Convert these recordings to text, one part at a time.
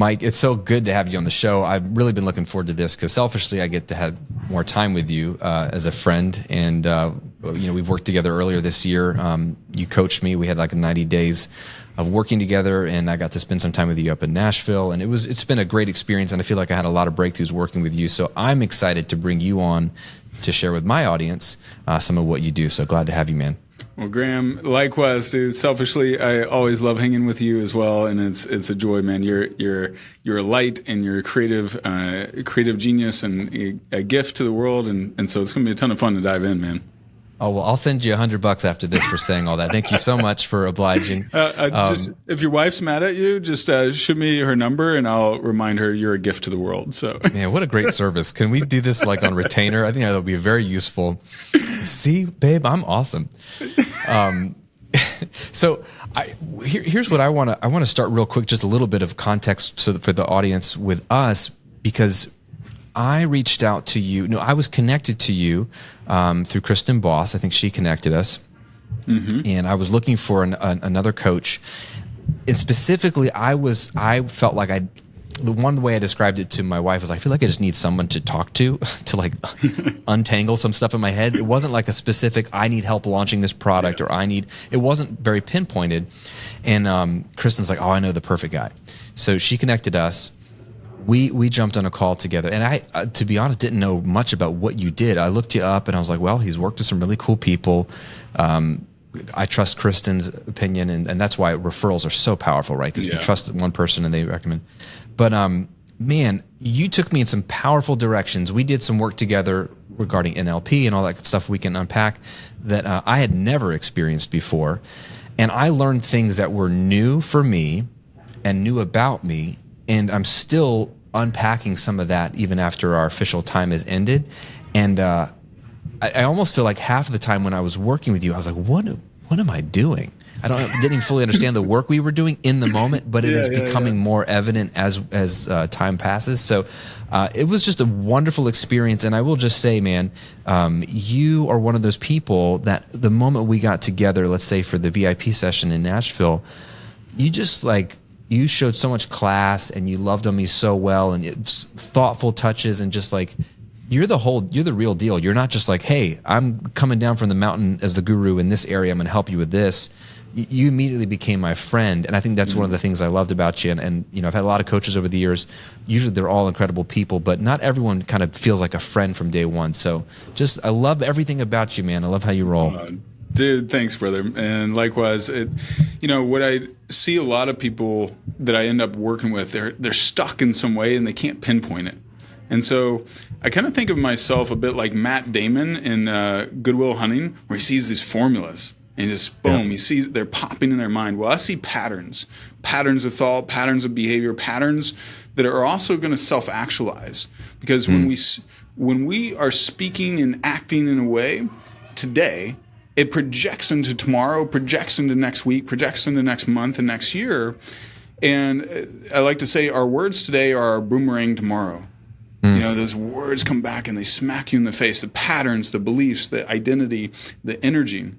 Mike, it's so good to have you on the show. I've really been looking forward to this because selfishly, I get to have more time with you as a friend. And, we've worked together earlier this year. You coached me. We had like 90 days of working together, and I got to spend some time with you up in Nashville. And it's been a great experience, and I feel like I had a lot of breakthroughs working with you. So I'm excited to bring you on to share with my audience some of what you do. So glad to have you, man. Well, Graham, likewise, dude. Selfishly, I always love hanging with you as well, and it's a joy, man. You're a light, and you're a creative genius, and a gift to the world, and so it's gonna be a ton of fun to dive in, man. Oh, well, I'll send you $100 after this for saying all that. Thank you so much for obliging. Just if your wife's mad at you, just shoot me her number and I'll remind her you're a gift to the world. So, man, what a great service. Can we do this like on retainer? I think that'll be very useful. See, babe, I'm awesome. So here's what I want to start real quick, just a little bit of context so that for the audience with us, because I reached out to you. No, I was connected to you through Kristen Boss. I think she connected us. Mm-hmm. And I was looking for another coach. And specifically, I felt like the one way I described it to my wife was I feel like I just need someone to talk to like untangle some stuff in my head. It wasn't like a specific, I need help launching this product, or it wasn't very pinpointed. And Kristen's like, oh, I know the perfect guy. So she connected us. We jumped on a call together, and I, to be honest, didn't know much about what you did. I looked you up, and I was like, well, he's worked with some really cool people. I trust Kristen's opinion, and that's why referrals are so powerful, right? Because if you trust one person and they recommend. But man, you took me in some powerful directions. We did some work together regarding NLP and all that stuff we can unpack that I had never experienced before. And I learned things that were new for me and new about me. And I'm still unpacking some of that even after our official time has ended. And I almost feel like half of the time when I was working with you, I was like, what am I doing? Didn't even fully understand the work we were doing in the moment, but it is becoming more evident as time passes. So it was just a wonderful experience. And I will just say, man, you are one of those people that the moment we got together, let's say for the VIP session in Nashville, you showed so much class, and you loved on me so well, and it's thoughtful touches, and just like you're the real deal. You're not just like, hey, I'm coming down from the mountain as the guru in this area, I'm going to help you with this. You immediately became my friend, and I think that's one of the things I loved about you. And I've had a lot of coaches over the years. Usually they're all incredible people, but not everyone kind of feels like a friend from day one. So I love everything about you, man. I love how you roll. Dude, thanks, brother. And likewise, what I see a lot of people that I end up working with, they're stuck in some way and they can't pinpoint it. And so I kind of think of myself a bit like Matt Damon in Good Will Hunting, where he sees these formulas and just boom, he sees they're popping in their mind. Well, I see patterns of thought, patterns of behavior, patterns that are also going to self-actualize. Because when we are speaking and acting in a way today, it projects into tomorrow, projects into next week, projects into next month and next year. And I like to say our words today are our boomerang tomorrow. Those words come back and they smack you in the face, the patterns, the beliefs, the identity, the energy.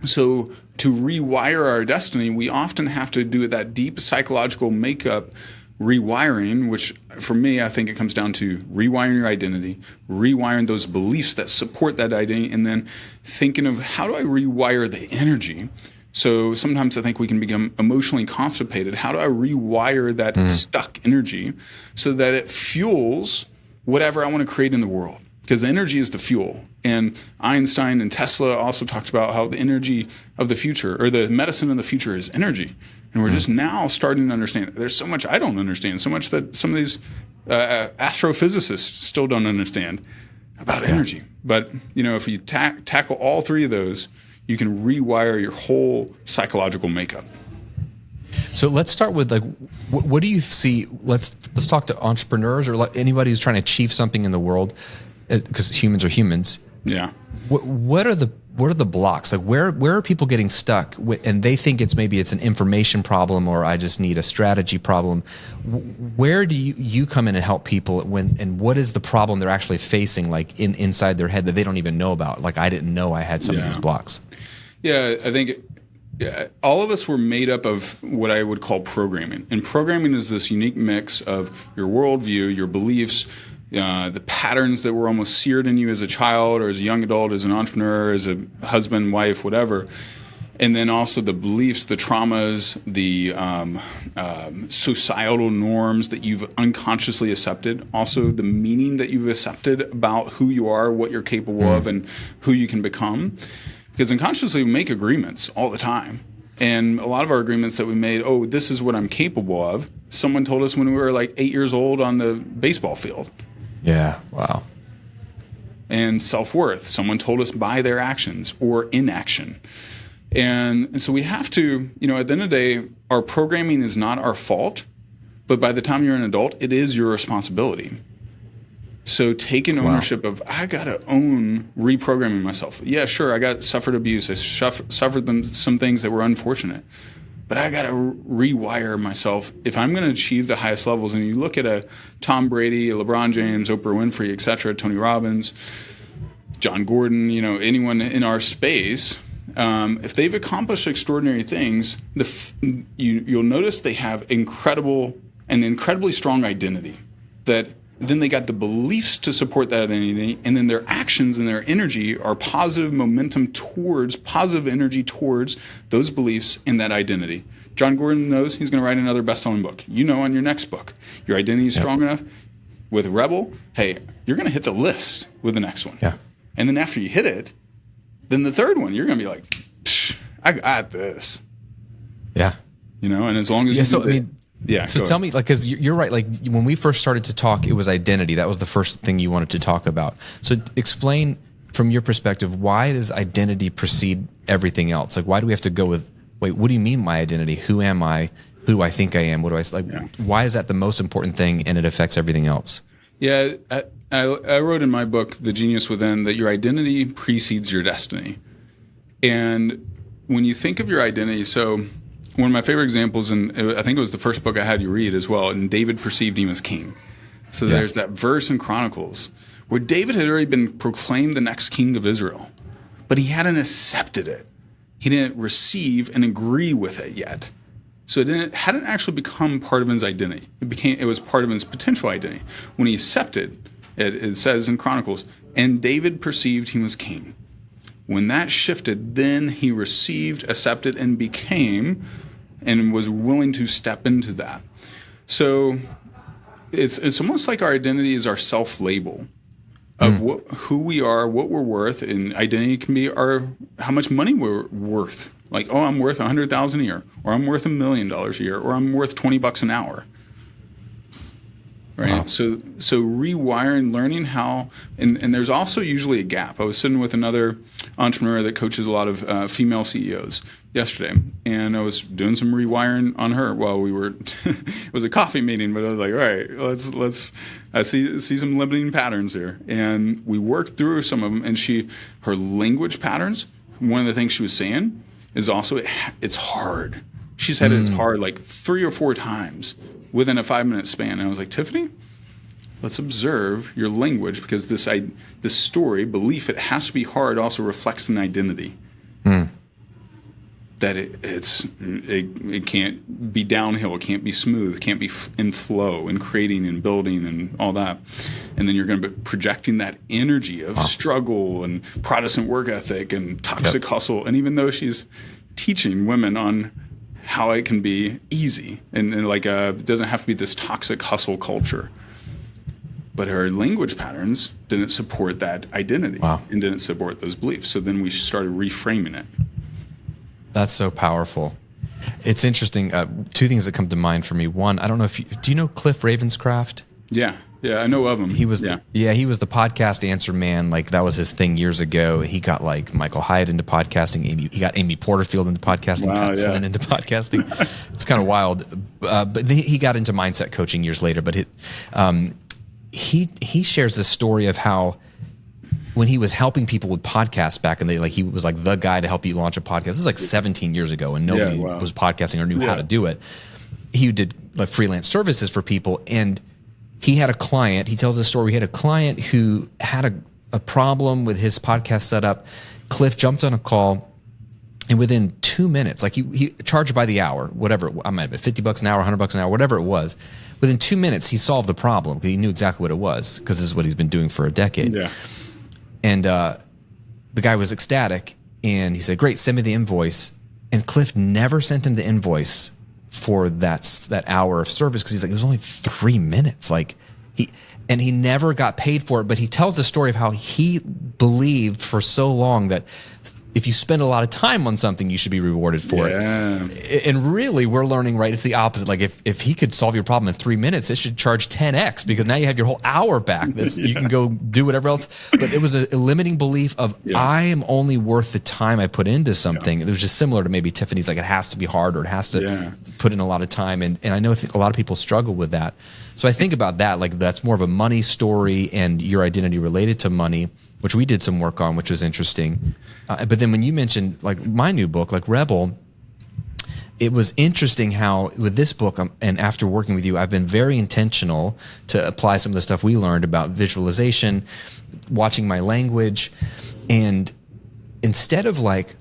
So to rewire our destiny, we often have to do that deep psychological makeup rewiring, which for me, I think it comes down to rewiring your identity, rewiring those beliefs that support that identity, and then thinking of how do I rewire the energy. So sometimes I think we can become emotionally constipated. How do I rewire that stuck energy so that it fuels whatever I want to create in the world? Because the energy is the fuel. And Einstein and Tesla also talked about how the energy of the future, or the medicine of the future, is energy. And we're just now starting to understand it. There's so much I don't understand, so much that some of these astrophysicists still don't understand about energy. But, if you tackle all three of those, you can rewire your whole psychological makeup. So let's start with what do you see? Let's talk to entrepreneurs or anybody who's trying to achieve something in the world, because humans are humans. Yeah. What are the blocks? Like where are people getting stuck? And they think it's an information problem, or I just need a strategy problem. Where do you come in and help people and what is the problem they're actually facing, like inside their head that they don't even know about? Like I didn't know I had some of these blocks. Yeah, I think all of us were made up of what I would call programming. And programming is this unique mix of your worldview, your beliefs, the patterns that were almost seared in you as a child or as a young adult, as an entrepreneur, as a husband, wife, whatever. And then also the beliefs, the traumas, the societal norms that you've unconsciously accepted. Also the meaning that you've accepted about who you are, what you're capable of, and who you can become. Because unconsciously we make agreements all the time. And a lot of our agreements that we made, oh, this is what I'm capable of. Someone told us when we were like 8 years old on the baseball field. Yeah, wow. And self-worth. Someone told us by their actions or inaction. And so we have to, at the end of the day, our programming is not our fault. But by the time you're an adult, it is your responsibility. So taking ownership of, I got to own reprogramming myself. Yeah, sure, I suffered abuse. I suffered some things that were unfortunate. But I got to rewire myself if I'm going to achieve the highest levels. And you look at a Tom Brady, a LeBron James, Oprah Winfrey, et cetera, Tony Robbins, John Gordon, anyone in our space, if they've accomplished extraordinary things, you'll notice they have an incredibly strong identity that then they got the beliefs to support that identity, and then their actions and their energy are positive energy towards those beliefs and that identity. John Gordon knows he's going to write another best-selling book. On your next book. Your identity is strong enough. With Rebel, hey, you're going to hit the list with the next one. Yeah. And then after you hit it, then the third one, you're going to be like, I got this. Yeah. And as long as So tell me, because you're right. Like when we first started to talk, it was identity. That was the first thing you wanted to talk about. So explain from your perspective, why does identity precede everything else? Like, why do we have to go with, wait, what do you mean my identity? Who am I? Who do I think I am? What do I like? Yeah. Why is that the most important thing and it affects everything else? Yeah, I wrote in my book, The Genius Within, that your identity precedes your destiny. And when you think of your identity, so one of my favorite examples, and I think it was the first book I had you read as well, and David perceived him as king. So there's that verse in Chronicles where David had already been proclaimed the next king of Israel, but he hadn't accepted it. He didn't receive and agree with it yet. So it hadn't actually become part of his identity. It was part of his potential identity. When he accepted, it says in Chronicles, and David perceived he was king. When that shifted, then he received, accepted, and became, and was willing to step into that. So it's almost like our identity is our self-label of who we are, what we're worth, and identity can be how much money we're worth. Like, oh, I'm worth $100,000 a year, or I'm worth $1 million a year, or I'm worth $20 an hour. Right. Wow. So rewiring, learning how, and there's also usually a gap. I was sitting with another entrepreneur that coaches a lot of female CEOs yesterday, and I was doing some rewiring on her while we were. It was a coffee meeting, but I was like, all right, let's. I see some limiting patterns here, and we worked through some of them. And her language patterns. One of the things she was saying is also it's hard. She said it's hard like 3 or 4 times within a 5-minute span. And I was like, Tiffany, let's observe your language, because this story, belief, it has to be hard, also reflects an identity. That it can't be downhill, it can't be smooth, it can't be in flow and creating and building and all that. And then you're going to be projecting that energy of struggle and Protestant work ethic and toxic hustle. And even though she's teaching women on how it can be easy and like it doesn't have to be this toxic hustle culture, but her language patterns didn't support that identity and didn't support those beliefs. So then we started reframing it. That's so powerful. It's interesting. 2 things that come to mind for me. One, I don't know do you know Cliff Ravenscraft? Yeah, I know of him. He was he was the podcast answer man. Like that was his thing years ago. He got like Michael Hyatt into podcasting. He got Amy Porterfield into podcasting. Pat Flynn into podcasting. It's kind of wild. But then he got into mindset coaching years later. But he shares this story of how when he was helping people with podcasts back in the day, like he was like the guy to help you launch a podcast. This is like 17 years ago, and nobody was podcasting or knew how to do it. He did like freelance services for people, and he had a client. He tells this story. He had a client who had a problem with his podcast setup. Cliff jumped on a call And within 2 minutes, like he charged by the hour, whatever, I might have been $50 an hour, $100 an hour, whatever it was. Within 2 minutes, he solved the problem because he knew exactly what it was, because this is what he's been doing for a decade. Yeah. And the guy was ecstatic, and he said, "Great, send me the invoice." And Cliff never sent him the invoice for that hour of service, because he's like, it was only 3 minutes. Like he never got paid for it. But he tells the story of how he believed for so long that if you spend a lot of time on something, you should be rewarded for it. And really, we're learning, right? It's the opposite. Like if he could solve your problem in 3 minutes, it should charge 10x, because now you have your whole hour back. You can go do whatever else. But it was a limiting belief of I am only worth the time I put into something. It was just similar to maybe Tiffany's, like it has to be hard, or it has to put in a lot of time. And I know a lot of people struggle with that. So I think about that, like that's more of a money story and your identity related to money, which we did some work on, which was interesting. But then when you mentioned like my new book, like Rebel, it was interesting how with this book, and after working with you, I've been very intentional to apply some of the stuff we learned about visualization, watching my language. And instead of like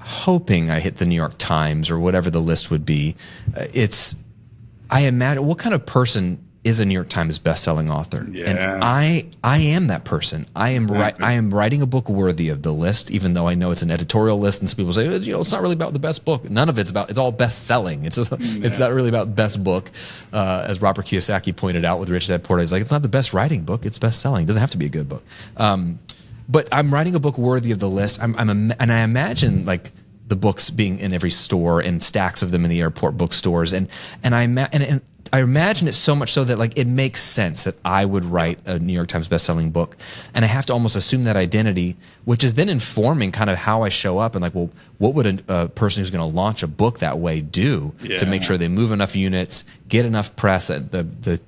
hoping I hit the New York Times or whatever the list would be, I imagine, what kind of person is a New York Times bestselling author? Yeah. And I am that person. I am writing a book worthy of the list, even though I know it's an editorial list, and some people say, it's not really about the best book. None of it's all best selling. It's not really about best book. As Robert Kiyosaki pointed out with Rich Dad Poor Dad, he's like, it's not the best writing book, it's best selling. It doesn't have to be a good book. But I'm writing a book worthy of the list. And I imagine like the books being in every store and stacks of them in the airport bookstores. And I imagine it so much so that like it makes sense that I would write a New York Times bestselling book, and I have to almost assume that identity, which is then informing kind of how I show up, and like, well, what would a person who's going to launch a book that way do to make sure they move enough units, get enough press that the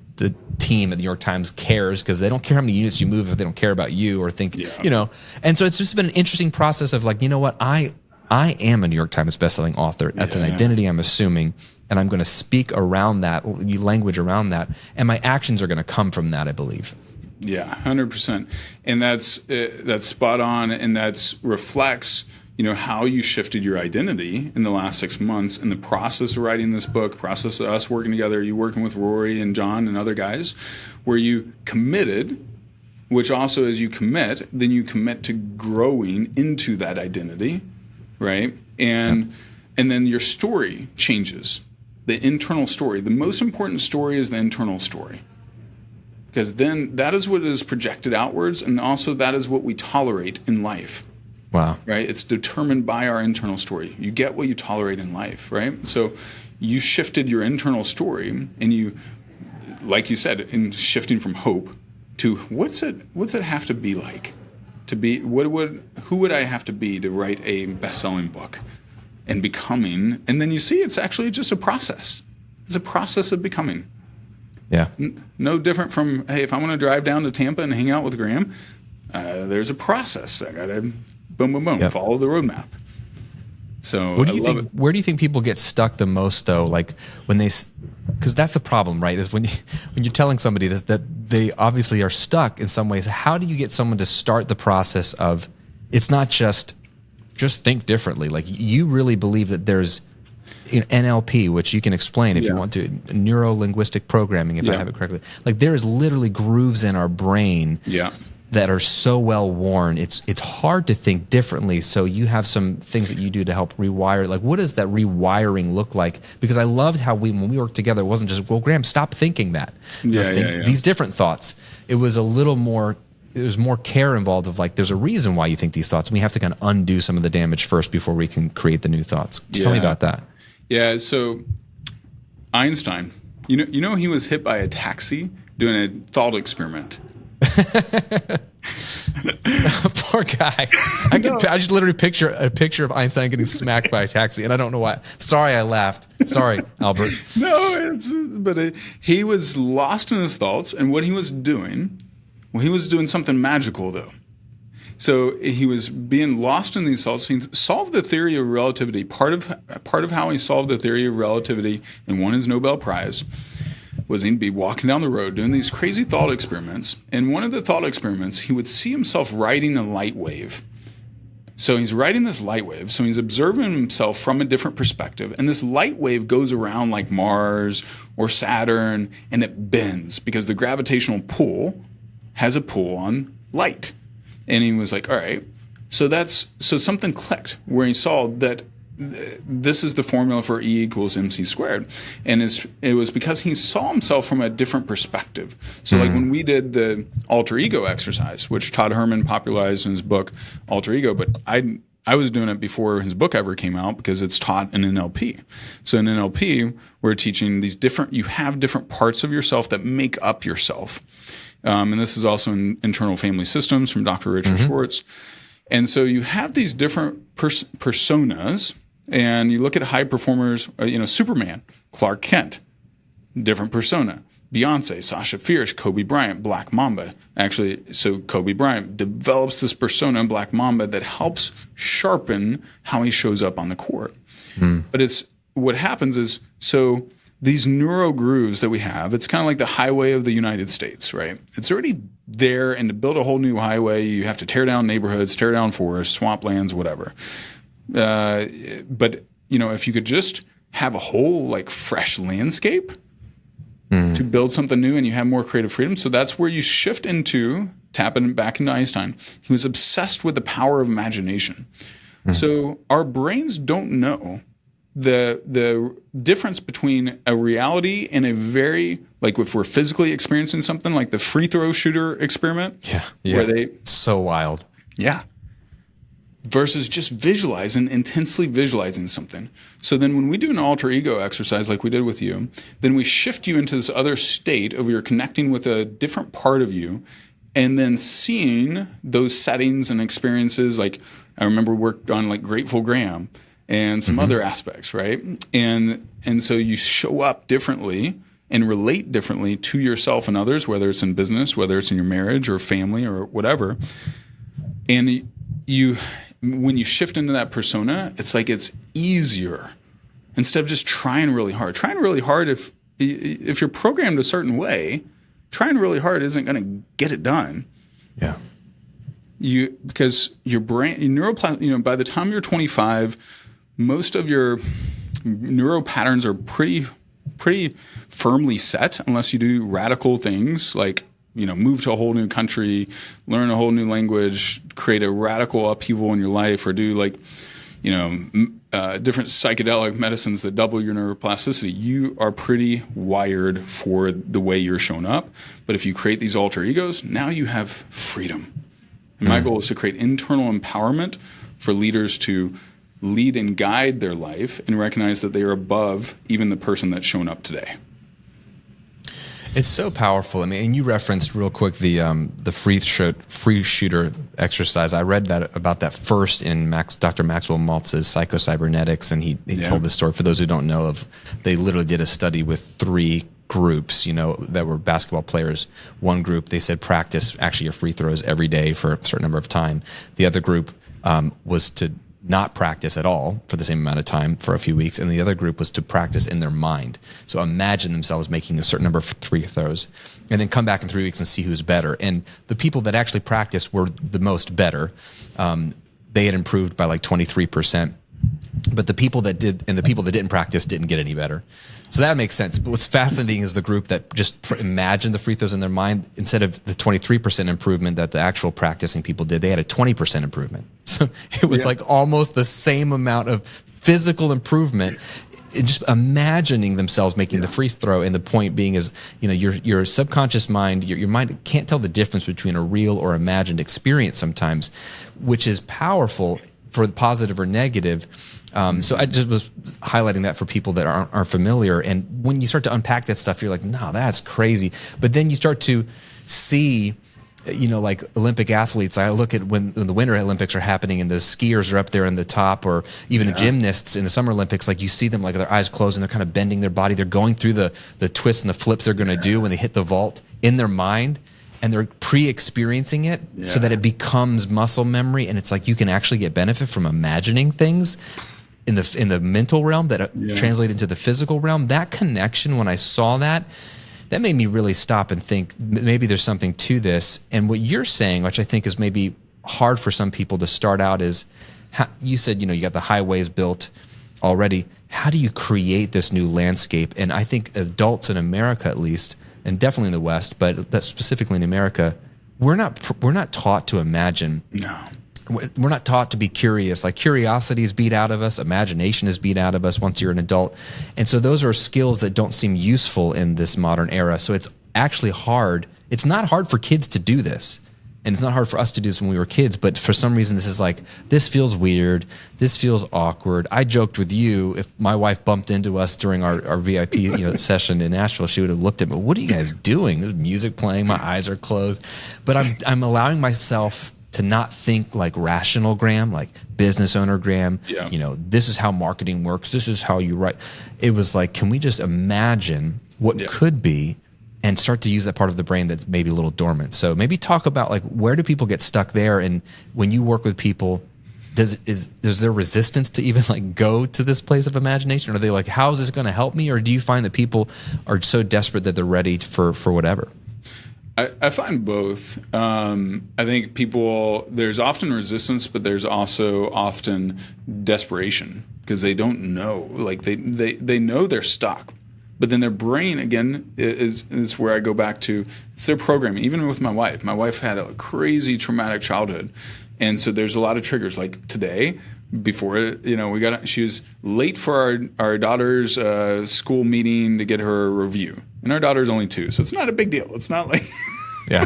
team at the New York Times cares, because they don't care how many units you move if they don't care about you or think, And so it's just been an interesting process of like, you know what, I am a New York Times bestselling author. That's an identity I'm assuming. And I'm going to speak around that, language around that, and my actions are going to come from that, I believe. Yeah, 100%. And that's spot on, and that reflects, how you shifted your identity in the last 6 months in the process of writing this book, process of us working together, you working with Rory and John and other guys, where you committed, which also as you commit, then you commit to growing into that identity, right? And then your story changes. The internal story. The most important story is the internal story, because then that is what is projected outwards, and also that is what we tolerate in life. Wow. Right? It's determined by our internal story. You get what you tolerate in life, right? So you shifted your internal story, and you, like you said, in shifting from hope to what's it have to be like to be, who would I have to be to write a best-selling book? And becoming, and then you see it's actually just a process. It's a process of becoming. Yeah. No different from, hey, if I want to drive down to Tampa and hang out with Graham, there's a process. I got to boom, boom, boom, follow the roadmap. So where do you think people get stuck the most, though? Like when because that's the problem, right? Is when you're telling somebody this, that they obviously are stuck in some ways. How do you get someone to start the process of, it's not just think differently. Like you really believe that there's NLP, which you can explain if you want to, neuro-linguistic programming, if I have it correctly. Like there is literally grooves in our brain that are so well worn. It's hard to think differently. So you have some things that you do to help rewire. Like what does that rewiring look like? Because I loved how when we worked together, it wasn't just, well, Graham, stop thinking that. Think these different thoughts. It was a little more, there's more care involved of like, there's a reason why you think these thoughts. And we have to kind of undo some of the damage first before we can create the new thoughts. Tell me about that. Yeah. So Einstein, he was hit by a taxi doing a thought experiment. Poor guy. I just literally picture a picture of Einstein getting smacked by a taxi, and I don't know why. Sorry, I laughed. Sorry, Albert. No, he was lost in his thoughts, and what he was doing. Well, he was doing something magical, though. So he was being lost in these thoughts. He solved the theory of relativity. Part of how he solved the theory of relativity and won his Nobel Prize was he'd be walking down the road doing these crazy thought experiments. And one of the thought experiments, he would see himself riding a light wave So he's riding this light wave. So he's observing himself from a different perspective. And this light wave goes around like Mars or Saturn, and it bends because the gravitational pull has a pull on light. And he was like, all right, so something clicked where he saw that this is the formula for E equals MC squared. And it was because he saw himself from a different perspective. So like when we did the alter ego exercise, which Todd Herman popularized in his book, Alter Ego, but I was doing it before his book ever came out because it's taught in NLP. So in NLP, we're teaching you have different parts of yourself that make up yourself. And this is also in Internal Family Systems from Dr. Richard Schwartz. And so you have these different personas. And you look at high performers, Superman, Clark Kent, different persona. Beyonce, Sasha Fierce, Kobe Bryant, Black Mamba. Actually, so Kobe Bryant develops this persona in Black Mamba that helps sharpen how he shows up on the court. But what happens is, so these neuro grooves that we have, it's kind of like the highway of the United States, right? It's already there, and to build a whole new highway, you have to tear down neighborhoods, tear down forests, swamplands, whatever. But if you could just have a whole like fresh landscape to build something new, and you have more creative freedom. So that's where you shift into tapping back into Einstein. He was obsessed with the power of imagination. So our brains don't know the difference between a reality and a very, like if we're physically experiencing something like the free throw shooter experiment. Yeah. Where it's so wild. Yeah. Versus just intensely visualizing something. So then when we do an alter ego exercise like we did with you, then we shift you into this other state of you're connecting with a different part of you, and then seeing those settings and experiences. Like I remember we worked on like Grateful Graham and some other aspects, right? And so you show up differently and relate differently to yourself and others, whether it's in business, whether it's in your marriage or family or whatever. And when you shift into that persona, it's like it's easier instead of just trying really hard. Trying really hard, if you're programmed a certain way, trying really hard isn't going to get it done. Yeah. Because your brain, by the time you're 25, most of your neural patterns are pretty firmly set, unless you do radical things like move to a whole new country, learn a whole new language, create a radical upheaval in your life, or do different psychedelic medicines that double your neuroplasticity. You are pretty wired for the way you're shown up. But if you create these alter egos, now you have freedom. And my goal is to create internal empowerment for leaders to lead and guide their life and recognize that they are above even the person that's shown up today. It's so powerful. I mean, and you referenced real quick the free shooter exercise. I read about that first in Dr. Maxwell Maltz's Psychocybernetics, and he told this story. For those who don't know, they literally did a study with 3 groups, that were basketball players. One group, they said practice actually your free throws every day for a certain number of time. The other group was to not practice at all for the same amount of time for a few weeks, and the other group was to practice in their mind. So imagine themselves making a certain number of free throws, and then come back in 3 weeks and see who's better. And the people that actually practiced were the most better. They had improved by like 23%, but the people that did and the people that didn't practice didn't get any better. So that makes sense. But what's fascinating is the group that just imagined the free throws in their mind, instead of the 23% improvement that the actual practicing people did, they had a 20% improvement. So it was like almost the same amount of physical improvement, just imagining themselves making the free throw. And the point being is, your subconscious mind, your mind can't tell the difference between a real or imagined experience sometimes, which is powerful for positive or negative. So I just was highlighting that for people that aren't familiar. And when you start to unpack that stuff, you're like, no, that's crazy. But then you start to see, like Olympic athletes. I look at when the Winter Olympics are happening and the skiers are up there in the top, or even the gymnasts in the Summer Olympics, like you see them like their eyes closed and they're kind of bending their body. They're going through the twists and the flips they're going to do when they hit the vault in their mind. And they're pre-experiencing it so that it becomes muscle memory. And it's like you can actually get benefit from imagining things in the mental realm that translate into the physical realm. That connection, when I saw that made me really stop and think maybe there's something to this. And what you're saying, which I think is maybe hard for some people to start out is, you said, you got the highways built already. How do you create this new landscape? And I think adults in America, at least, and definitely in the West, but that's specifically in America, we're not taught to imagine. No. We're not taught to be curious. Like, curiosity is beat out of us. Imagination is beat out of us once you're an adult. And so those are skills that don't seem useful in this modern era. So it's actually hard. It's not hard for kids to do this. And it's not hard for us to do this when we were kids, but for some reason this is like, this feels weird. This feels awkward. I joked with you, if my wife bumped into us during our VIP session in Nashville, she would have looked at me, what are you guys doing? There's music playing, my eyes are closed. But I'm allowing myself to not think like rational Graham, like business owner Graham. Yeah. This is how marketing works. This is how you write. It was like, can we just imagine what could be and start to use that part of the brain that's maybe a little dormant? So maybe talk about, like, where do people get stuck there? And when you work with people, is there resistance to even like go to this place of imagination? Or are they like, how is this going to help me? Or do you find that people are so desperate that they're ready for whatever? I find both. I think there's often resistance, but there's also often desperation because they don't know. Like they know they're stuck. But then their brain, again, is where I go back to. It's their programming. Even with my wife. My wife had a crazy traumatic childhood. And so there's a lot of triggers. Like today, before, she was late for our daughter's school meeting to get her a review. And our daughter's only 2, so it's not a big deal. It's not like... Yeah.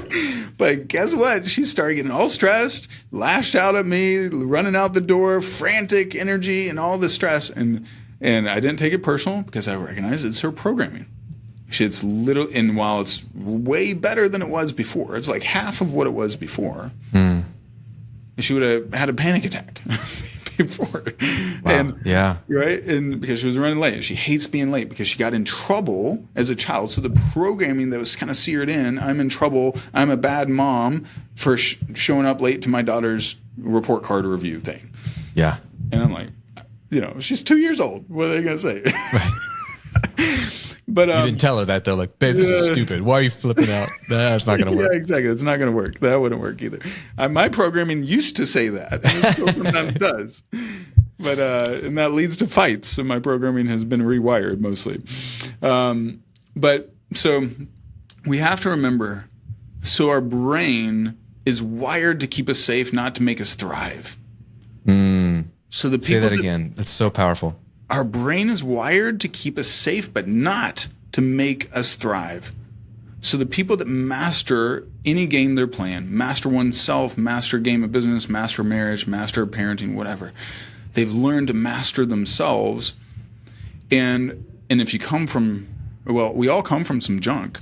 But guess what? She started getting all stressed, lashed out at me, running out the door, frantic energy and all this stress. And I didn't take it personal because I recognize it's her programming. And while it's way better than it was before, it's like half of what it was before. She would have had a panic attack before. Wow. And, yeah. Right? And because she was running late. She hates being late because she got in trouble as a child. So the programming that was kind of seared in, I'm in trouble, I'm a bad mom for showing up late to my daughter's report card review thing. Yeah. And I'm like, she's 2 years old. What are they going to say? Right. But you didn't tell her that, though. Like, babe, this is stupid. Why are you flipping out? That's not going to work. Yeah, exactly. It's not going to work. That wouldn't work either. My programming used to say that. And it still sometimes does. But and that leads to fights. So my programming has been rewired mostly. But so we have to remember, so our brain is wired to keep us safe, not to make us thrive. So the people say that again. That's so powerful. Our brain is wired to keep us safe, but not to make us thrive. So the people that master any game they're playing, master oneself, master a game of business, master marriage, master parenting, whatever, they've learned to master themselves. And if you come from, we all come from some junk.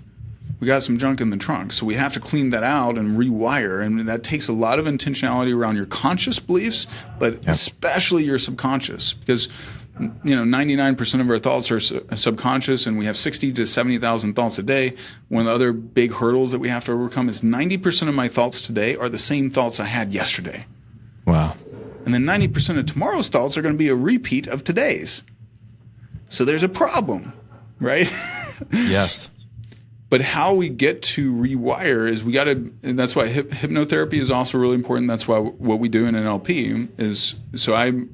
We got some junk in the trunk. So we have to clean that out and rewire. And that takes a lot of intentionality around your conscious beliefs, but especially your subconscious. Because 99% of our thoughts are subconscious, and we have 60 to 70,000 thoughts a day. One of the other big hurdles that we have to overcome is 90% of my thoughts today are the same thoughts I had yesterday. Wow. And then 90% of tomorrow's thoughts are going to be a repeat of today's. So there's a problem, right? Yes. But how we get to rewire is and that's why hypnotherapy is also really important. That's why what we do in NLP is,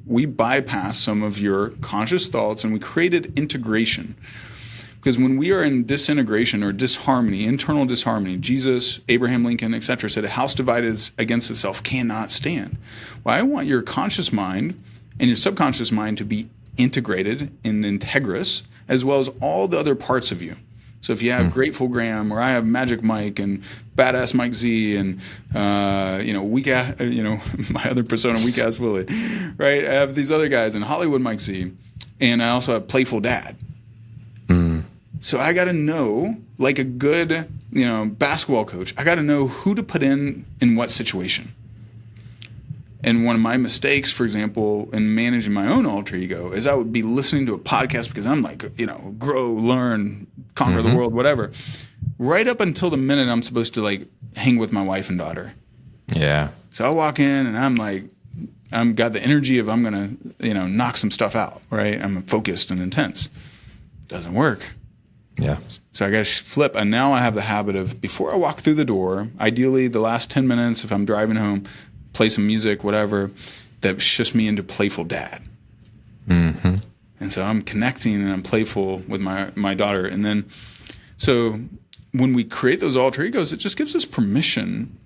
we bypass some of your conscious thoughts and we created integration. Because when we are in disintegration or disharmony, internal disharmony, Jesus, Abraham Lincoln, etc., said a house divided against itself cannot stand. Well, I want your conscious mind and your subconscious mind to be integrated and integrous, as well as all the other parts of you. So if you have Grateful Graham, or I have Magic Mike and Badass Mike Z, and my other persona, Weak Ass Willie, right? I have these other guys, and Hollywood Mike Z, and I also have Playful Dad. So I got to know, like a good, basketball coach, I got to know who to put in what situation. And one of my mistakes, for example, in managing my own alter ego is I would be listening to a podcast because I'm like, grow, learn, conquer the world, whatever. Right up until the minute I'm supposed to like hang with my wife and daughter. Yeah. So I walk in and I'm like, I'm got the energy of I'm going to, knock some stuff out, right? I'm focused and intense. Doesn't work. Yeah. So I got to flip. And now I have the habit of, before I walk through the door, ideally the last 10 minutes, if I'm driving home, play some music, whatever, that shifts me into playful dad. And so I'm connecting and I'm playful with my daughter. And then, so when we create those alter egos, it just gives us permission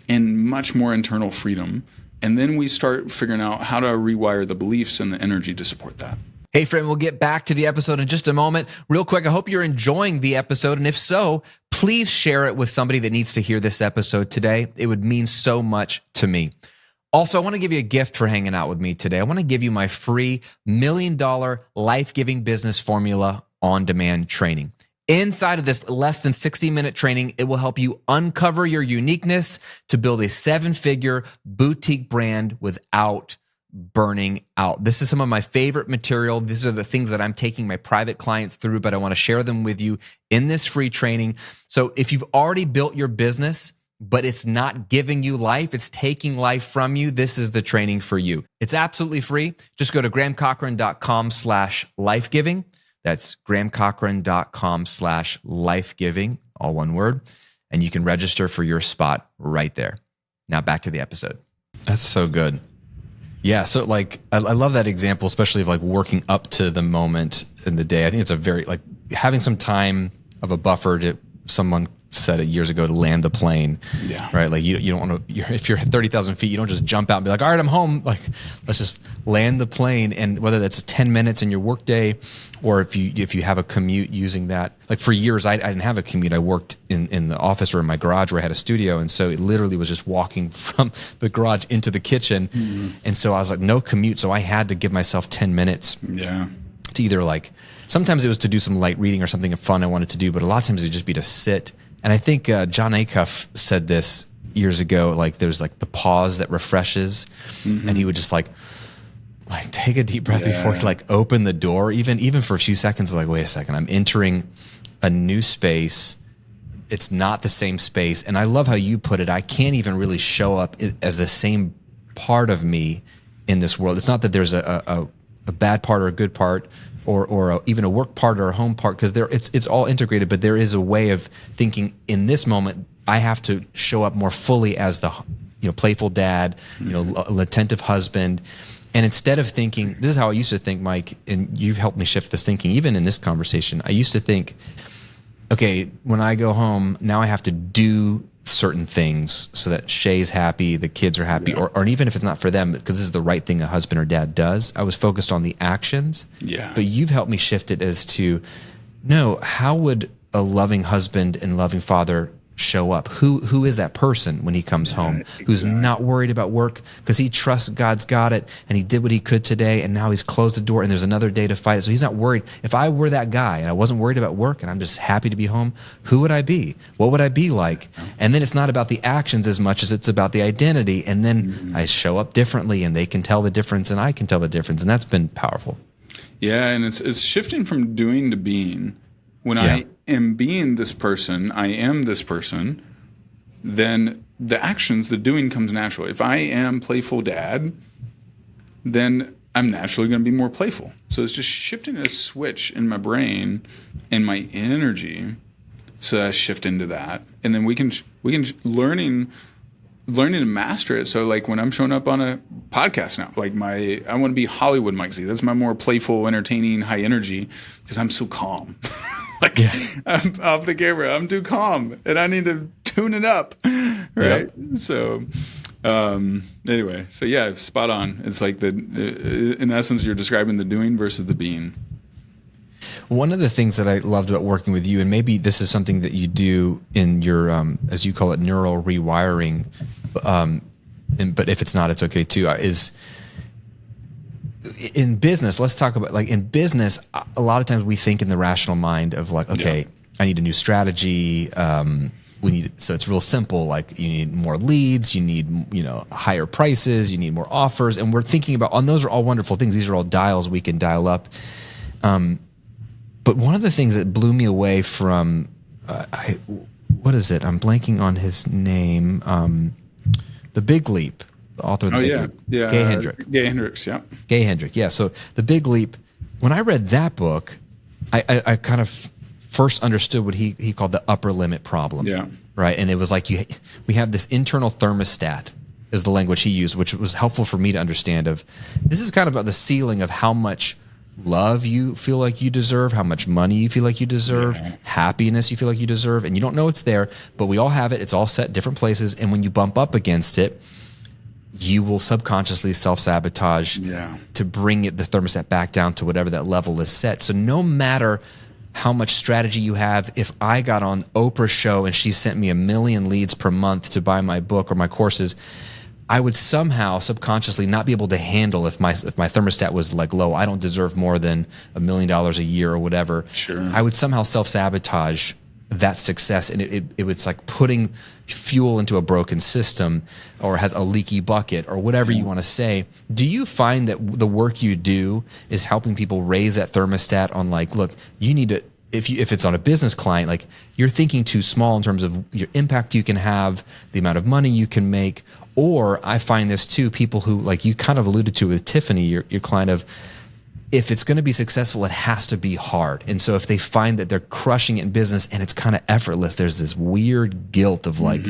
and much more internal freedom. And then we start figuring out how to rewire the beliefs and the energy to support that. Hey, friend, we'll get back to the episode in just a moment. Real quick, I hope you're enjoying the episode. And if so, please share it with somebody that needs to hear this episode today. It would mean so much to me. Also, I want to give you a gift for hanging out with me today. I want to give you my free $1 million life-giving business formula on-demand training. Inside of this less than 60-minute training, it will help you uncover your uniqueness to build a 7-figure boutique brand without burning out. This is some of my favorite material. These are the things that I'm taking my private clients through, but I want to share them with you in this free training. So if you've already built your business, but it's not giving you life, it's taking life from you, this is the training for you. It's absolutely free. Just go to grahamcochran.com/lifegiving. That's grahamcochran.com/lifegiving, all one word. And you can register for your spot right there. Now back to the episode. That's so good. Yeah, so like I love that example, especially of like working up to the moment in the day. I think it's a very, like, having some time of a buffer. To someone said it years ago, to land the plane. Yeah. Right. Like you don't want to. If you're at 30,000 feet, you don't just jump out and be like, all right, I'm home. Like, let's just land the plane. And whether that's 10 minutes in your workday, or if you have a commute using that. Like for years, I didn't have a commute. I worked in the office or in my garage where I had a studio, and so it literally was just walking from the garage into the kitchen. And so I was like, no commute. So I had to give myself 10 minutes. Yeah. To either, like, sometimes it was to do some light reading or something fun I wanted to do, but a lot of times it would just be to sit. And I think John Acuff said this years ago, like there's like the pause that refreshes, and he would just like take a deep breath before he like open the door, even for a few seconds, like, wait a second, I'm entering a new space. It's not the same space. And I love how you put it. I can't even really show up as the same part of me in this world. It's not that there's a bad part or a good part, or even a work part or a home part, because it's all integrated. But there is a way of thinking in this moment. I have to show up more fully as the playful dad, attentive husband. And instead of thinking, this is how I used to think, Mike, and you've helped me shift this thinking. Even in this conversation, I used to think, okay, when I go home, now I have to do certain things so that Shay's happy, the kids are happy, or even if it's not for them, because this is the right thing a husband or dad does. I was focused on the actions. Yeah. But you've helped me shift it as to, no, how would a loving husband and loving father show up? Who is that person when he comes home, who's not worried about work because he trusts God's got it and he did what he could today, and now he's closed the door and there's another day to fight it. So he's not worried. If I were that guy and I wasn't worried about work and I'm just happy to be home, who would I be? What would I be like? And then it's not about the actions as much as it's about the identity. And then I show up differently, and they can tell the difference and I can tell the difference. And that's been powerful. Yeah. And it's shifting from doing to being. When I am being this person, I am this person, then the actions, the doing comes naturally. If I am playful dad, then I'm naturally going to be more playful. So it's just shifting a switch in my brain and my energy, so I shift into that. And then we can learning to master it. So like when I'm showing up on a podcast now, like I want to be Hollywood Mike Z. That's my more playful, entertaining, high energy, because I'm so calm. I'm off the camera, I'm too calm, and I need to tune it up, right? Yep. So anyway, so yeah, spot on. It's like in essence, you're describing the doing versus the being. One of the things that I loved about working with you, and maybe this is something that you do in your, as you call it, neural rewiring, but if it's not, it's okay too, is in business. Let's talk about, like, in business, a lot of times we think in the rational mind of like, okay, I need a new strategy. So it's real simple. Like, you need more leads, you need, higher prices, you need more offers. And we're thinking about, and those are all wonderful things. These are all dials we can dial up. But one of the things that blew me away from, what is it? I'm blanking on his name. The Big Leap. The author of The Big Leap. Yeah. Gay Hendrick. Gay Hendrick, yeah. So The Big Leap, when I read that book, I kind of first understood what he called the upper limit problem. Yeah. Right? And it was like we have this internal thermostat, is the language he used, which was helpful for me to understand. Of this is kind of about the ceiling of how much love you feel like you deserve, how much money you feel like you deserve, happiness you feel like you deserve, and you don't know it's there, but we all have it. It's all set different places, and when you bump up against it, you will subconsciously self-sabotage to bring the thermostat back down to whatever that level is set. So no matter how much strategy you have, if I got on Oprah's show and she sent me 1 million leads per month to buy my book or my courses, I would somehow subconsciously not be able to handle if my thermostat was like low. I don't deserve more than $1 million a year or whatever. Sure. I would somehow self-sabotage that success, and it was like putting fuel into a broken system or has a leaky bucket or whatever you want to say. Do you find that the work you do is helping people raise that thermostat on like, look, you need to, if it's on a business client, like you're thinking too small in terms of your impact you can have, the amount of money you can make? Or I find this too, people who, like you kind of alluded to with Tiffany, your client, of if it's going to be successful, it has to be hard. And so if they find that they're crushing it in business and it's kind of effortless, there's this weird guilt of like,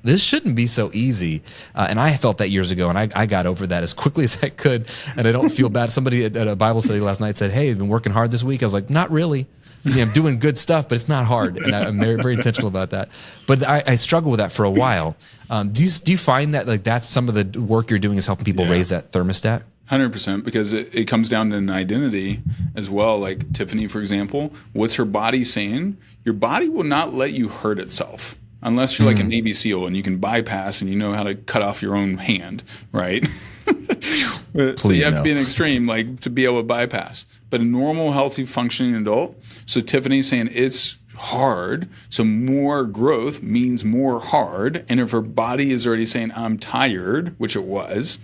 this shouldn't be so easy. And I felt that years ago, and I got over that as quickly as I could. And I don't feel bad. Somebody at a Bible study last night said, hey, you've been working hard this week. I was like, not really. I'm doing good stuff, but it's not hard. And I'm very, very intentional about that. But I struggled with that for a while. Do you find that like that's some of the work you're doing is helping people raise that thermostat? 100%, because it comes down to an identity as well. Like Tiffany, for example, what's her body saying? Your body will not let you hurt itself unless you're like a Navy SEAL and you can bypass and you know how to cut off your own hand, right? So you have to be an extreme, like to be able to bypass. But a normal, healthy, functioning adult. So Tiffany's saying it's hard, so more growth means more hard. And if her body is already saying I'm tired, which it was,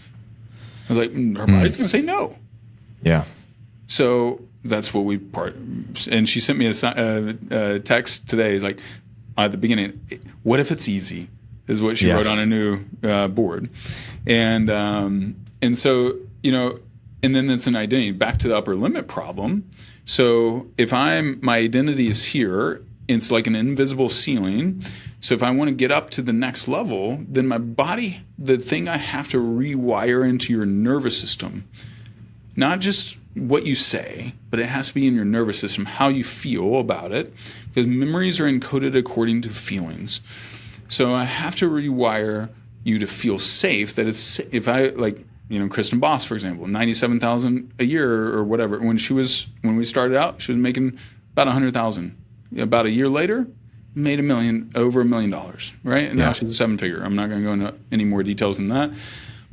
I was like, her body's going to say no. Yeah. So that's what we part. And she sent me a text today, like at the beginning, what if it's easy? Is what she wrote on a new board. And so, and then it's an identity. Back to the upper limit problem. So if my identity is here, it's like an invisible ceiling. So if I want to get up to the next level, then my body, the thing I have to rewire into your nervous system, not just what you say, but it has to be in your nervous system, how you feel about it, because memories are encoded according to feelings. So I have to rewire you to feel safe, that it's, if I like, Kristen Boss, for example, $97,000 a year or whatever. When we started out, she was making about $100,000. About a year later, made over $1 million, right? And now she's a seven-figure. I'm not going to go into any more details than that.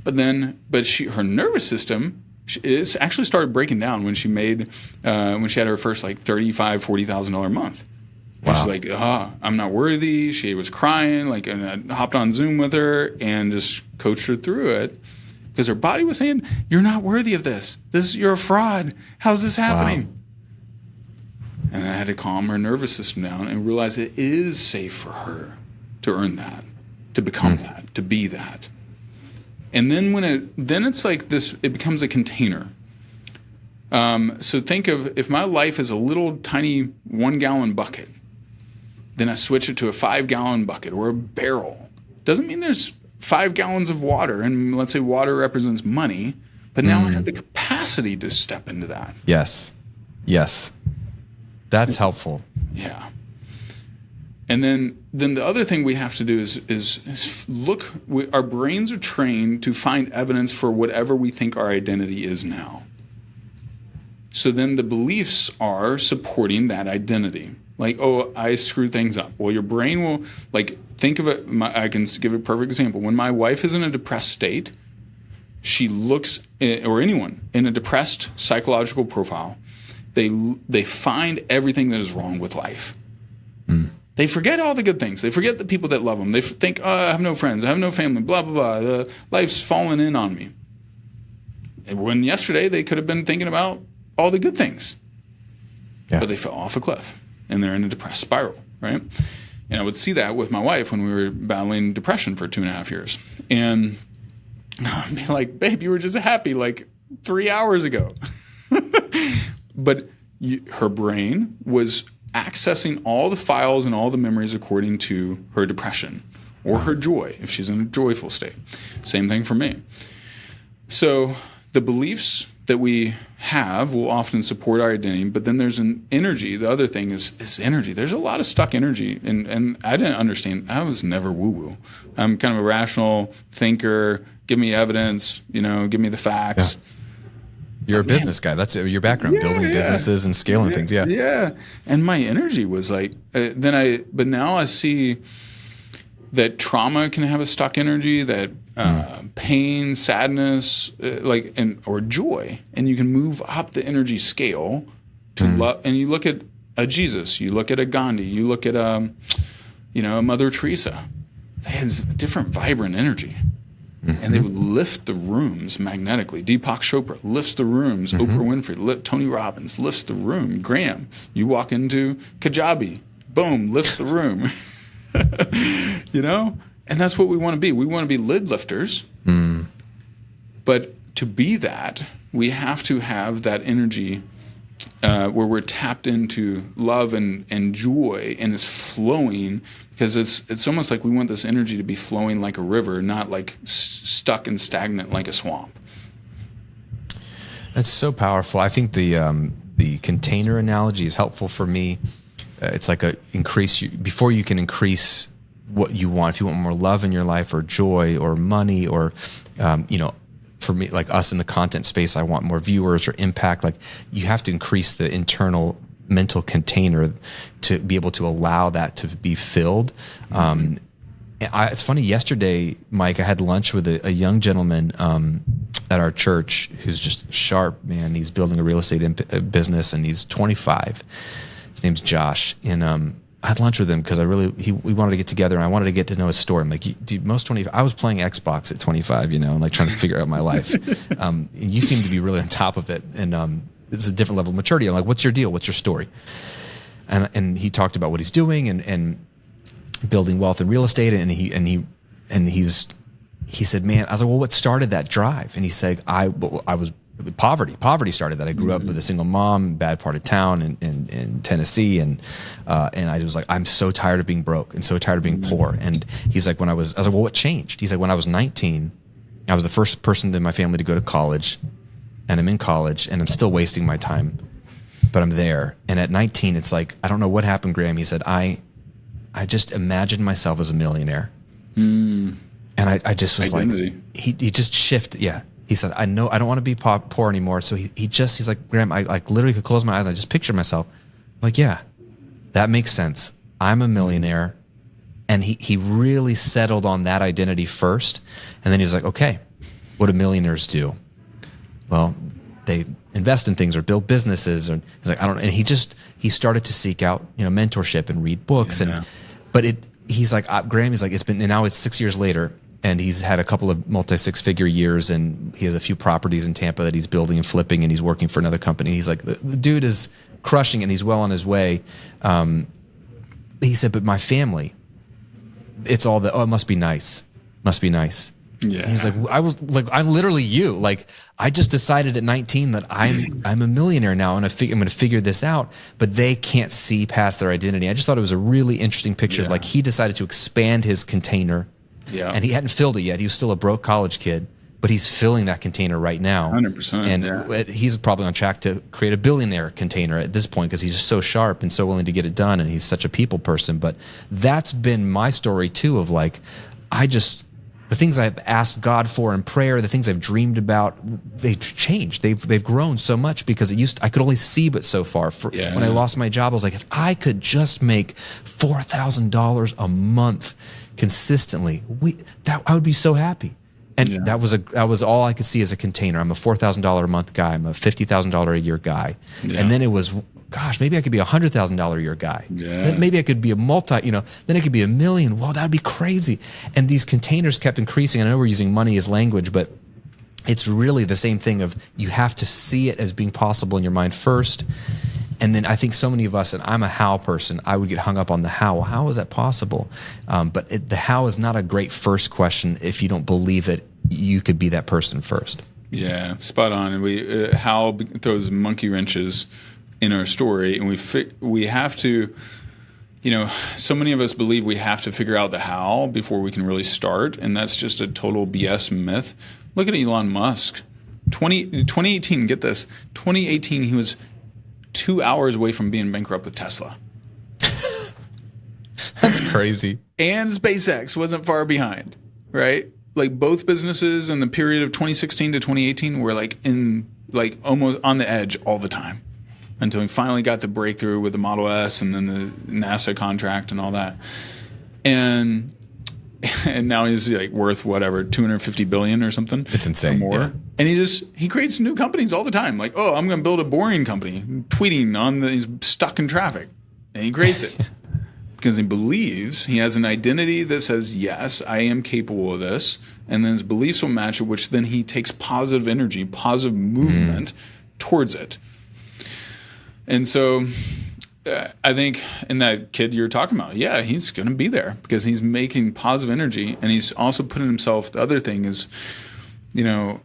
But her nervous system, it's actually started breaking down when she had her first like $35,000, $40,000 a month. Wow. She's like, I'm not worthy. She was crying, and I hopped on Zoom with her and just coached her through it because her body was saying, "You're not worthy of this. You're a fraud. How's this happening?" Wow. And I had to calm her nervous system down and realize it is safe for her to earn that, to become that, to be that. And then then it's like this, it becomes a container. So think of if my life is a little tiny 1 gallon bucket, then I switch it to a 5-gallon bucket or a barrel. Doesn't mean there's 5 gallons of water, and let's say water represents money, but now I have the capacity to step into that. Yes. That's helpful. Yeah. And then the other thing we have to do is look. Our brains are trained to find evidence for whatever we think our identity is now. So then the beliefs are supporting that identity. Like, I screw things up. Well, your brain will, think of it. I can give a perfect example. When my wife is in a depressed state, she looks, or anyone in a depressed psychological profile, they find everything that is wrong with life. They forget all the good things. They forget the people that love them. They think, I have no friends. I have no family, blah, blah, blah. Life's fallen in on me. And when yesterday they could have been thinking about all the good things. Yeah. But they fell off a cliff and they're in a depressed spiral, right? And I would see that with my wife when we were battling depression for 2.5 years. And I'd be like, babe, you were just happy 3 hours ago. But her brain was accessing all the files and all the memories according to her depression or her joy if she's in a joyful state. Same thing for me. So the beliefs that we have will often support our identity, but then there's an energy. The other thing is energy. There's a lot of stuck energy, and I didn't understand. I was never woo-woo. I'm kind of a rational thinker. Give me evidence, give me the facts. Yeah. You're a business guy. That's your background, building businesses and scaling things. Yeah. Yeah. And my energy was like, but now I see that trauma can have a stuck energy, that pain, sadness, or joy, and you can move up the energy scale to love. And you look at a Jesus, you look at a Gandhi, you look at a Mother Teresa. They had different vibrant energy. And they would lift the rooms magnetically. Deepak Chopra lifts the rooms. Oprah Winfrey, Tony Robbins lifts the room. Graham, you walk into Kajabi, boom, lifts the room. And that's what we want to be. We want to be lid lifters. But to be that, we have to have that energy where we're tapped into love and joy, and it's flowing, because it's almost like we want this energy to be flowing like a river, not like stuck and stagnant like a swamp. That's so powerful. I think the container analogy is helpful for me. It's like before you can increase what you want. If you want more love in your life, or joy, or money, or for me, like us in the content space, I want more viewers or impact. Like, you have to increase the internal mental container to be able to allow that to be filled. It's funny, yesterday, Mike, I had lunch with a young gentleman at our church who's just sharp, man. He's building a real estate business, and he's 25. His name's Josh. And I had lunch with him because we wanted to get together, and I wanted to get to know his story. I'm like, dude, I was playing Xbox at 25, and like trying to figure out my life. And you seem to be really on top of it. And it's a different level of maturity. I'm like, what's your deal? What's your story? And he talked about what he's doing and building wealth in real estate. And he said, man, I was like, well, what started that drive? And he said, I was poverty started that. I grew up with a single mom, bad part of town in Tennessee. And I was like, I'm so tired of being broke and so tired of being poor. And he's like, I was like, well, what changed? He's like, when I was 19, I was the first person in my family to go to college, and I'm in college, and I'm still wasting my time, but I'm there. And at 19, it's like, I don't know what happened, Graham. He said, I just imagined myself as a millionaire. And I just was Identity. like, he just shifted. Yeah. He said, I know I don't want to be poor anymore. So he's like, Graham, I like literally could close my eyes. And I just picture myself like, yeah, that makes sense. I'm a millionaire. And he really settled on that identity first. And then he was like, okay, what do millionaires do? Well, they invest in things or build businesses. And he's like, I don't know. And he started to seek out, mentorship and read books. Yeah. He's like, Graham, he's like, now it's 6 years later, and he's had a couple of multi-six-figure years, and he has a few properties in Tampa that he's building and flipping, and he's working for another company. He's like, the dude is crushing it, and he's well on his way. He said, but my family, it's all it must be nice. Must be nice. Yeah. And he's like, I'm literally you. Like, I just decided at 19 that I'm a millionaire now, and I'm going to figure this out. But they can't see past their identity. I just thought it was a really interesting picture of like, he decided to expand his container, and he hadn't filled it yet. He was still a broke college kid, but he's filling that container right now. 100%. And he's probably on track to create a billionaire container at this point, because he's just so sharp and so willing to get it done, and he's such a people person. But that's been my story too, of like, the things I've asked God for in prayer, the things I've dreamed about, they've changed. They've grown so much, because I could only see but so far. When I lost my job, I was like, if I could just make $4,000 a month consistently, I would be so happy. And that was all I could see as a container. I'm a $4,000 a month guy. I'm a $50,000 a year guy. Yeah. And then it was, gosh, maybe I could be a $100,000 a year guy. Yeah. Then maybe I could be a then it could be $1 million. Well, that'd be crazy. And these containers kept increasing. I know we're using money as language, but it's really the same thing of, you have to see it as being possible in your mind first. And then I think so many of us, and I'm a how person, I would get hung up on the how. Well, how is that possible? But the how is not a great first question if you don't believe that you could be that person first. Yeah, spot on. And how throws monkey wrenches in our story, and we have to, so many of us believe we have to figure out the how before we can really start, and that's just a total BS myth. Look at Elon Musk. 2018, get this, 2018, he was 2 hours away from being bankrupt with Tesla. That's crazy. And SpaceX wasn't far behind, right? Like both businesses in the period of 2016 to 2018 were almost on the edge all the time until he finally got the breakthrough with the Model S and then the NASA contract and all that. And now he's like worth whatever, 250 billion or something. It's insane. Or more. Yeah. And he creates new companies all the time. Like, oh, I'm going to build a boring company, tweeting he's stuck in traffic. And he creates it. Because he believes he has an identity that says, yes, I am capable of this. And then his beliefs will match it, which then he takes positive energy, positive movement towards it. And so I think in that kid you're talking about, yeah, he's going to be there because he's making positive energy. And he's also putting himself, the other thing is,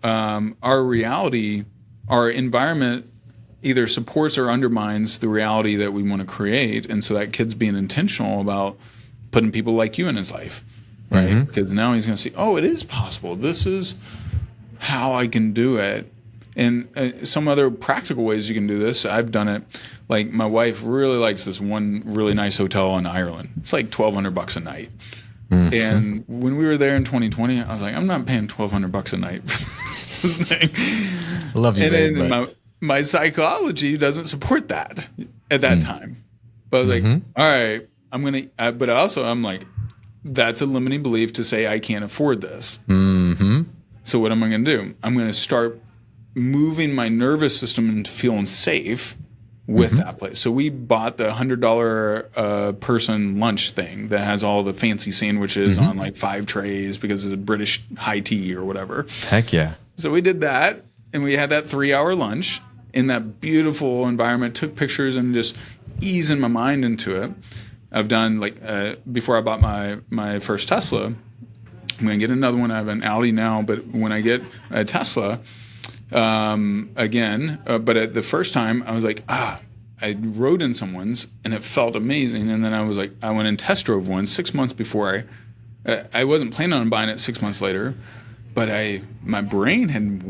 our reality, our environment either supports or undermines the reality that we want to create. And so that kid's being intentional about putting people like you in his life, right? Mm-hmm. Because now he's going to see, oh, it is possible. This is how I can do it. And some other practical ways you can do this, I've done it. Like my wife really likes this one really nice hotel in Ireland. It's like $1,200 a night. Mm-hmm. And when we were there in 2020, I was like, I'm not paying $1,200 a night for this thing. I love you, and babe, then my psychology doesn't support that at that time. But I was like, all right, but also I'm like, that's a limiting belief to say I can't afford this. Mm-hmm. So what am I going to do? I'm going to start moving my nervous system into feeling safe with that place. So we bought the $100 person lunch thing that has all the fancy sandwiches on like 5 trays because it's a British high tea or whatever. Heck yeah. So we did that, and we had that 3-hour lunch in that beautiful environment, took pictures and just easing my mind into it. I've done before I bought my first Tesla, I'm going to get another one. I have an Audi now, but when I get a Tesla, but at the first time I was like, I rode in someone's and it felt amazing. And then I was like, I went and test drove one 6 months before I wasn't planning on buying it 6 months later, but my brain had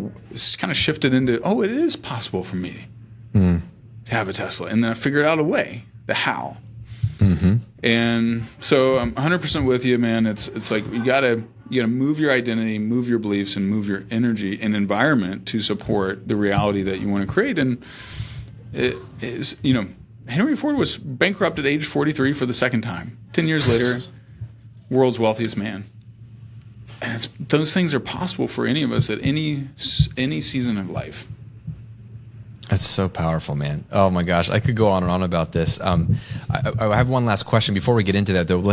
kind of shifted into, it is possible for me to have a Tesla. And then I figured out a way, the how. Mm-hmm. And so I'm 100% with you, man. It's like you gotta move your identity, move your beliefs, and move your energy and environment to support the reality that you want to create. And it is, Henry Ford was bankrupt at age 43 for the second time. 10 years later, world's wealthiest man. And those things are possible for any of us at any season of life. That's so powerful, man. Oh my gosh, I could go on and on about this. I have one last question before we get into that, though.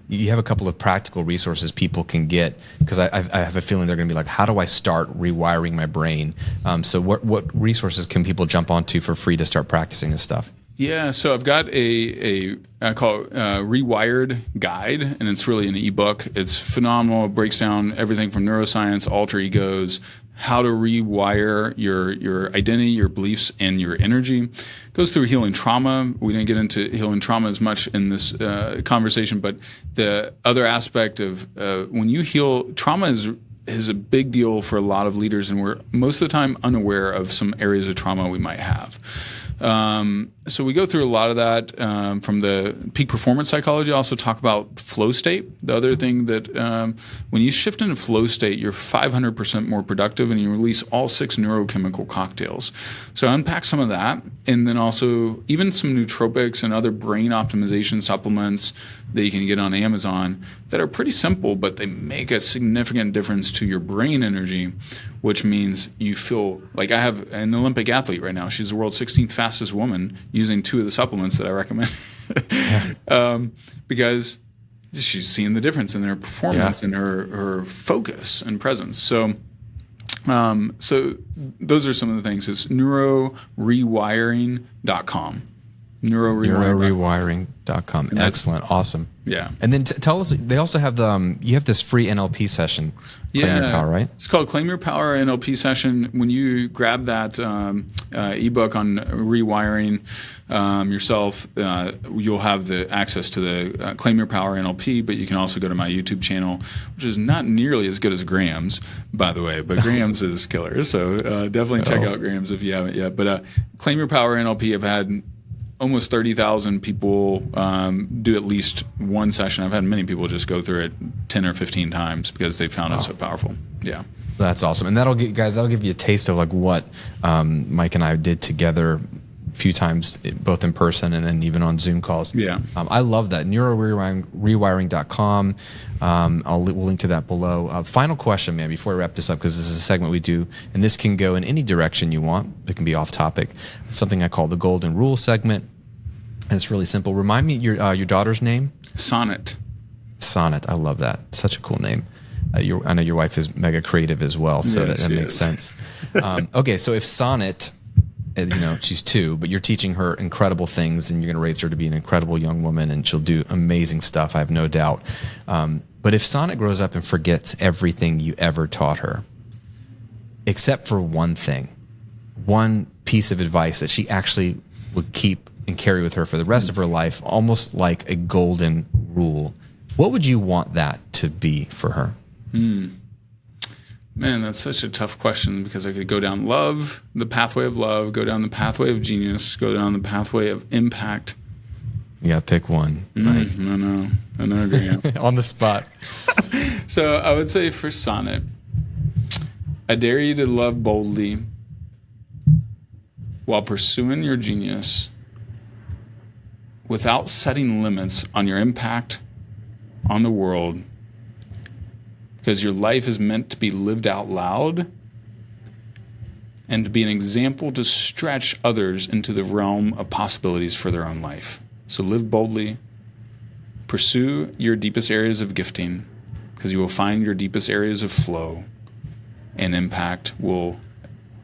You have a couple of practical resources people can get, because I have a feeling they're going to be like, how do I start rewiring my brain? So what resources can people jump onto for free to start practicing this stuff? Yeah, so I've got I call it Rewired Guide, and it's really an ebook. It's phenomenal. It breaks down everything from neuroscience, alter egos, how to rewire your identity, your beliefs, and your energy. It goes through healing trauma. We didn't get into healing trauma as much in this conversation, but the other aspect of when you heal, trauma is a big deal for a lot of leaders, and we're most of the time unaware of some areas of trauma we might have. So we go through a lot of that from the peak performance psychology. I also talk about flow state. The other thing that when you shift into flow state, you're 500% more productive and you release all 6 neurochemical cocktails. So I unpack some of that, and then also even some nootropics and other brain optimization supplements that you can get on Amazon that are pretty simple, but they make a significant difference to your brain energy, which means you feel like I have an Olympic athlete right now. She's the world's 16th fastest woman using 2 of the supplements that I recommend because she's seeing the difference in her performance and her focus and presence. So those are some of the things. It's neurorewiring.com. Neurorewiring.com. Excellent. Awesome. Yeah. And then tell us, they also have you have this free NLP session, Claim Your Power, right? It's called Claim Your Power NLP session. When you grab that ebook on rewiring yourself, you'll have the access to the Claim Your Power NLP, but you can also go to my YouTube channel, which is not nearly as good as Graham's, by the way, but Graham's is killer. So definitely check out Graham's if you haven't yet. But Claim Your Power NLP, I've had almost 30,000 people do at least one session. I've had many people just go through it 10 or 15 times because they found it so powerful. Yeah. That's awesome. And that'll give you a taste of like what Mike and I did together a few times, both in person and then even on Zoom calls. Yeah. I love that. Neurorewiring.com. We'll link to that below. Final question, man, before we wrap this up, because this is a segment we do, and this can go in any direction you want. It can be off topic. It's something I call the Golden Rule segment. And it's really simple. Remind me your daughter's name. Sonnet. Sonnet. I love that. Such a cool name. I know your wife is mega creative as well, so that makes sense. Okay, so if Sonnet, she's 2, but you're teaching her incredible things, and you're going to raise her to be an incredible young woman, and she'll do amazing stuff, I have no doubt. But if Sonnet grows up and forgets everything you ever taught her, except for one thing, one piece of advice that she actually would keep and carry with her for the rest of her life, almost like a golden rule, what would you want that to be for her? Man, that's such a tough question, because I could go down love, the pathway of love, go down the pathway of genius, go down the pathway of impact. You got to pick one. I know, Graham. On the spot. So I would say for Sonnet, I dare you to love boldly while pursuing your genius without setting limits on your impact on the world, because your life is meant to be lived out loud and to be an example to stretch others into the realm of possibilities for their own life. So live boldly, pursue your deepest areas of gifting, because you will find your deepest areas of flow, and impact will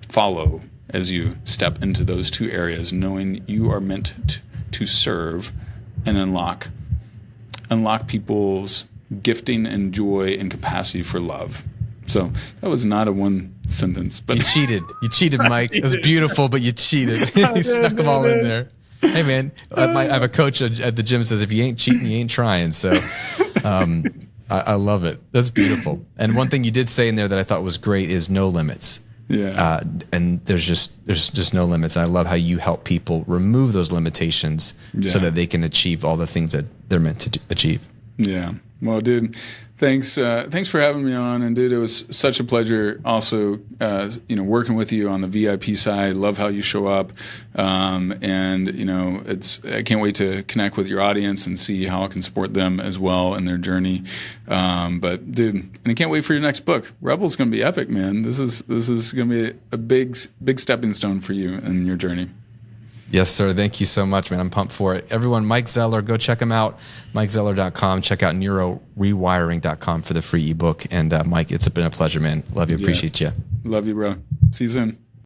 follow as you step into those 2 areas, knowing you are meant to serve and unlock people's gifting and joy and capacity for love. So that was not a one sentence, but you cheated, Mike. It was beautiful, but you cheated. You snuck them all in there. Hey, man, I have a coach at the gym says if you ain't cheating, you ain't trying. So I love it. That's beautiful. And one thing you did say in there that I thought was great is no limits. Yeah. And there's just no limits. I love how you help people remove those limitations so that they can achieve all the things that they're meant to achieve. Yeah. Well, dude, thanks for having me on. And dude, it was such a pleasure also, working with you on the VIP side. Love how you show up. And I can't wait to connect with your audience and see how I can support them as well in their journey. But dude, and I can't wait for your next book. Rebel's going to be epic, man. This is going to be a big stepping stone for you in your journey. Yes, sir. Thank you so much, man. I'm pumped for it. Everyone, Mike Zeller, go check him out. MikeZeller.com. Check out neurorewiring.com for the free ebook. And Mike, it's been a pleasure, man. Love you. Appreciate you. Love you, bro. See you soon.